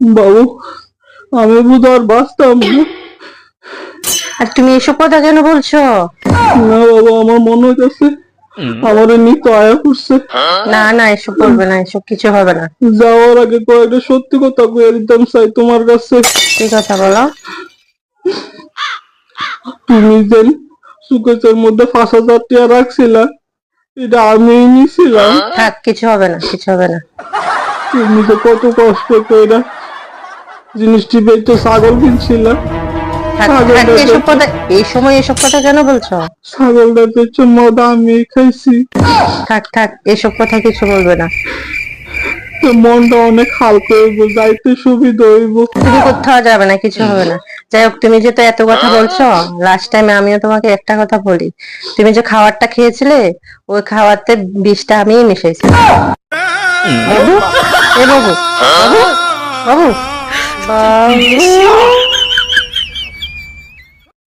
বাবু, আমি বুধ আর বাঁচতাম না। আর তুমি এসব কথা কেন বলছো? না বাবু, আমার মনে হইতেছে আমার মৃত্যু আয়া করছে। না না, এসব বলবে না, এসব কিছু হবে না। যাওয়ার আগে কয়েকটা সত্যি কথা কয়ে দিতাম চাই তোমার কাছে। কি কথা বলো? তুমি যে সুকেশের মধ্যে 5,000 টাকা রাখছিলা, এটা আমি নিছিলাম। থাক, কিছু হবে না, কিছু হবে না। তুমি তো কত কষ্ট করে জিনিসটি বেচে ছাগল কিনছিলা। থাক থাক, এসব কথা এই সময় এসব কথা কেন বলছো? ছাগলটা বেচে মদ আমি খাইছি। থাক থাক, এসব কথা কিছু বলবে না। মনটা অনেক হালকা হইব, যাইতে সুবিধা হইব। তুমি কোথাও যাবে না, কিছু হবে না। যাই হোক, তুমি যে তো এত কথা বলছো, লাস্ট টাইমে আমিও তোমাকে একটা কথা বলি। তুমি যে খাবারটা খেয়েছিলে, ওই খাবারতে বিষটা আমিই মিশাইছি। বাবু, এ বাবু, বাবু, বাবু, বাবু।